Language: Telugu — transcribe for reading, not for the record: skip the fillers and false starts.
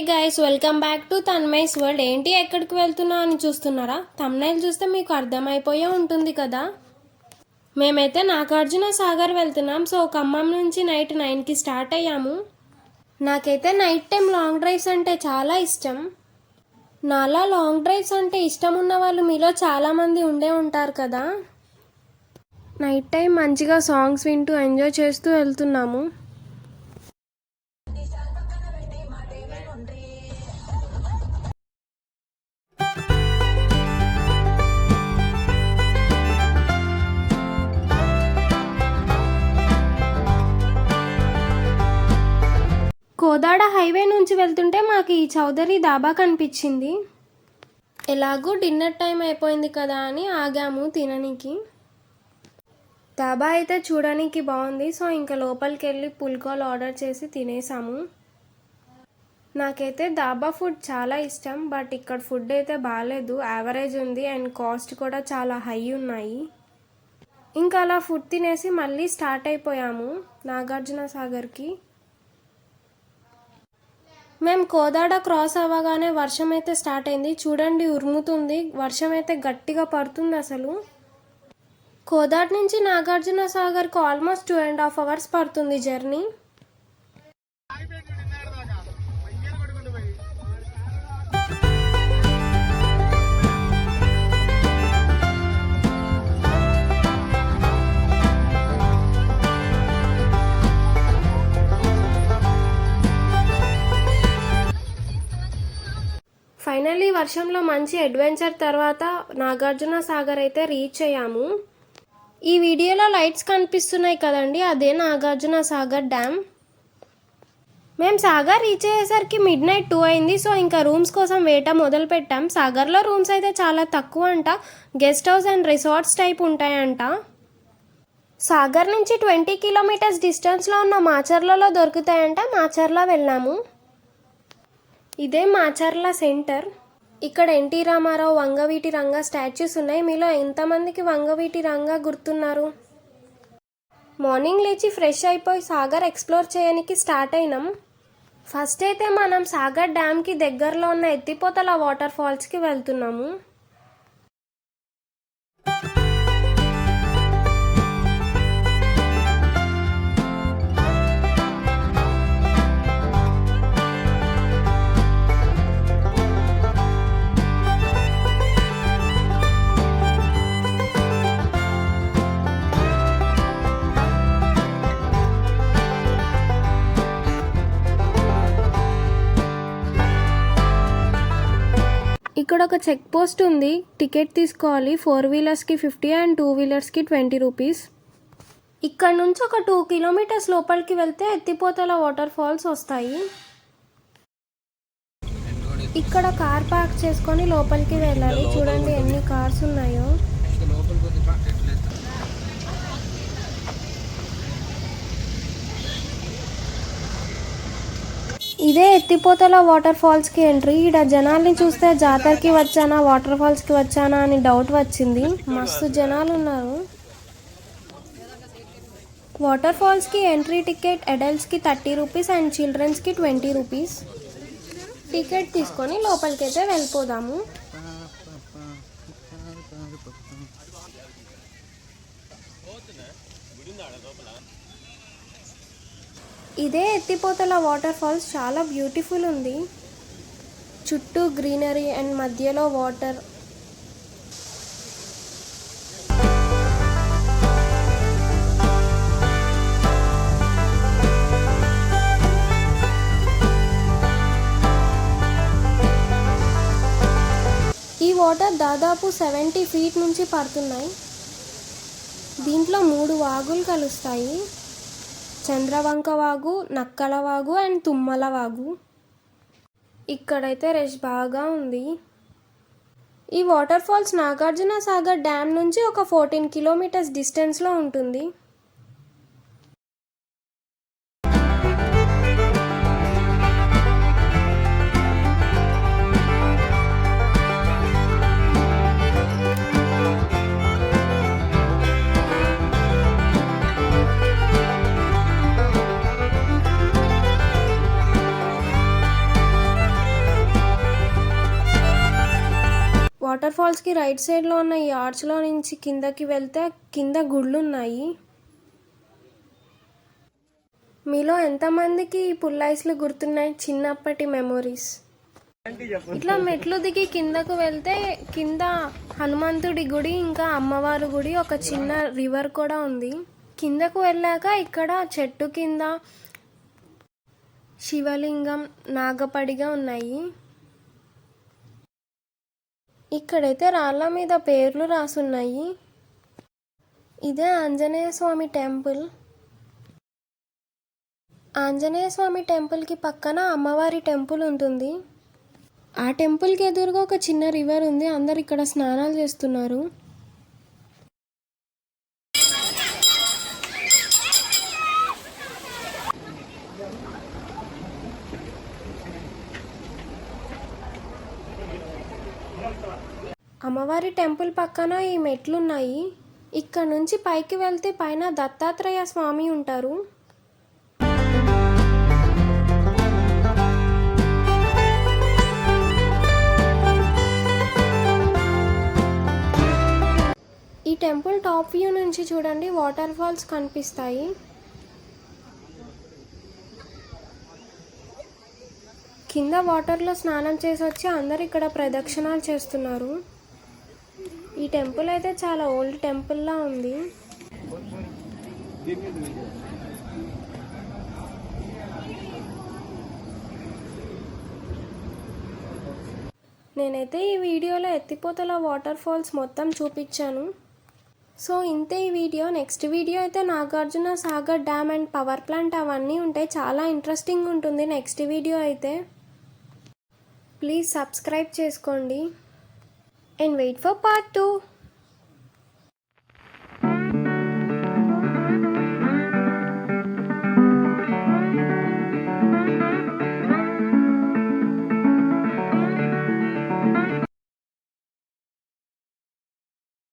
Guys, welcome back to Tanmai's world. ఏంటి ఎక్కడికి వెళ్తున్నా అని చూస్తున్నారా? థంబ్నైల్ చూస్తే మీకు అర్థమైపోయే ఉంటుంది కదా. మేమైతే నాగార్జున సాగర్ వెళ్తున్నాం. సో ఖమ్మం నుంచి నైట్ 9కి స్టార్ట్ అయ్యాము. నాకైతే నైట్ టైం లాంగ్ డ్రైవ్స్ అంటే చాలా ఇష్టం. నాలా లాంగ్ డ్రైవ్స్ అంటే ఇష్టం ఉన్న వాళ్ళు మీలో చాలామంది ఉండే ఉంటారు కదా. నైట్ టైం మంచిగా సాంగ్స్ వింటూ ఎంజాయ్ చేస్తూ వెళ్తున్నాము. కోదాడ హైవే నుంచి వెళ్తుంటే మాకు ఈ చౌదరి దాబా కనిపించింది. ఎలాగూ డిన్నర్ టైం అయిపోయింది కదా అని ఆగాము తిననీకి. దాబా అయితే చూడడానికి బాగుంది. సో ఇంకా లోపలికి వెళ్ళి పుల్కోలు ఆర్డర్ చేసి తినేసాము. నాకైతే దాబా ఫుడ్ చాలా ఇష్టం. బట్ ఇక్కడ ఫుడ్ అయితే బాగాలేదు, యావరేజ్ ఉంది అండ్ కాస్ట్ కూడా చాలా హై ఉన్నాయి. ఇంకా అలా ఫుడ్ తినేసి మళ్ళీ స్టార్ట్ అయిపోయాము నాగార్జున సాగర్కి. మేము కోదాడ క్రాస్ అవ్వగానే వర్షం అయితే స్టార్ట్ అయింది. చూడండి, ఉరుముతుంది. వర్షం అయితే గట్టిగా పడుతుంది అసలు. కోదాడ నుంచి నాగార్జున సాగర్కి ఆల్మోస్ట్ 2.5 hours పడుతుంది జర్నీ. ఫైనల్లీ వర్షంలో మంచి అడ్వెంచర్ తర్వాత నాగార్జున సాగర్ అయితే రీచ్ అయ్యాము. ఈ వీడియోలో లైట్స్ కనిపిస్తున్నాయి కదండి, అదే నాగార్జున సాగర్ డ్యామ్. మేము సాగర్ రీచ్ అయ్యేసరికి midnight 2 అయింది. సో ఇంకా రూమ్స్ కోసం వేట మొదలు పెట్టాం. సాగర్లో రూమ్స్ అయితే చాలా తక్కువ అంట. Guest house and resorts type ఉంటాయంట. సాగర్ నుంచి 20 kilometers డిస్టెన్స్లో ఉన్న మాచర్లలో దొరుకుతాయంట. మాచర్ల వెళ్ళాము. ఇదే మాచర్ల సెంటర్. ఇక్కడ ఎన్టీ రామారావు, వంగవీటి రంగా స్టాచ్యూస్ ఉన్నాయి. మీలో ఎంతమందికి వంగవీటి రంగా గుర్తున్నారు? మార్నింగ్ లేచి ఫ్రెష్ అయిపోయి సాగర్ ఎక్స్ప్లోర్ చేయడానికి స్టార్ట్ అయినాం. ఫస్ట్ అయితే మనం సాగర్ డ్యామ్కి దగ్గరలో ఉన్న ఎత్తిపోతల వాటర్ ఫాల్స్కి వెళ్తున్నాము. ఇక్కడ ఒక చెక్ పోస్ట్ ఉంది. టికెట్ తీసుకోవాలి. 4-wheelersకి 50 అండ్ 2-wheelersకి 20 రూపీస్. ఇక్కడ నుంచి ఒక 2 kilometers లోపలికి వెళ్తే ఎత్తిపోతల వాటర్ ఫాల్స్ వస్తాయి. ఇక్కడ కార్ పార్క్ చేసుకొని లోపలికి వెళ్ళాలి. చూడండి ఎన్ని కార్స్ ఉన్నాయో. ఇదే ఎత్తిపోతల వాటర్ ఫాల్స్కి ఎంట్రీ. ఇక్కడ జనాల్ని చూస్తే జాతరకి వచ్చానా వాటర్ ఫాల్స్కి వచ్చానా అని డౌట్ వచ్చింది. మస్తు జనాలు ఉన్నారు. వాటర్ ఫాల్స్కి ఎంట్రీ టికెట్ అడల్ట్స్కి 30 రూపీస్ అండ్ చిల్డ్రన్స్కి 20 రూపీస్. టికెట్ తీసుకొని లోపలికైతే వెళ్ళిపోదాము. ఇదే ఎత్తిపోతల వాటర్ ఫాల్స్. చాలా బ్యూటిఫుల్ ఉంది. చుట్టూ గ్రీనరీ అండ్ మధ్యలో వాటర్. ఈ వాటర్ దాదాపు 70 feet నుంచి పడుతున్నాయి. దీంట్లో 3 వాగులు కలుస్తాయి. చంద్రవంక వాగు, నక్కల వాగు అండ్ తుమ్మల వాగు. ఇక్కడైతే రష్ బాగా ఉంది. ఈ waterfalls Nagarjuna Sagar dam నుంచి ఒక 14 kilometers డిస్టెన్స్లో ఉంటుంది. ఫాల్స్కి రైట్ సైడ్లో ఉన్న ఈ ఆర్చ్లో నుంచి కిందకి వెళ్తే కింద గుళ్ళు ఉన్నాయి. మీలో ఎంతమందికి ఈ పుల్లైస్లు గుర్తున్నాయి? చిన్నప్పటి మెమొరీస్. ఇట్లా మెట్లు దిగి కిందకు వెళ్తే కింద హనుమంతుడి గుడి ఇంకా అమ్మవారి గుడి, ఒక చిన్న రివర్ కూడా ఉంది. కిందకు వెళ్ళాక ఇక్కడ చెట్టు కింద శివలింగం, నాగపడిగా ఉన్నాయి. ఇక్కడైతే రాళ్ళ మీద పేర్లు రాసున్నాయి. ఇదే ఆంజనేయ స్వామి టెంపుల్. ఆంజనేయ స్వామి టెంపుల్కి పక్కన అమ్మవారి టెంపుల్ ఉంటుంది. ఆ టెంపుల్కి ఎదురుగా ఒక చిన్న రివర్ ఉంది. అందరు ఇక్కడ స్నానాలు చేస్తున్నారు. అమ్మవారి టెంపుల్ పక్కన ఈ మెట్లున్నాయి. ఇక్కడ నుంచి పైకి వెళ్తే పైన దత్తాత్రేయ స్వామి ఉంటారు. ఈ టెంపుల్ టాప్ వ్యూ నుంచి చూడండి, వాటర్ ఫాల్స్ కనిపిస్తాయి. కింద వాటర్లో స్నానం చేసి వచ్చి అందరు ఇక్కడ ప్రదక్షిణాలు చేస్తున్నారు. ఈ టెంపుల్ అయితే చాలా ఓల్డ్ టెంపుల్లా ఉంది. నేనైతే ఈ వీడియోలో ఎత్తిపోతల వాటర్ ఫాల్స్ మొత్తం చూపించాను. సో ఇంతే ఈ వీడియో. నెక్స్ట్ వీడియో అయితే Nagarjuna Sagar dam and power plant అవన్నీ ఉంటాయి. చాలా ఇంట్రెస్టింగ్ ఉంటుంది నెక్స్ట్ వీడియో అయితే. ప్లీజ్ సబ్స్క్రైబ్ చేసుకోండి and wait for part 2.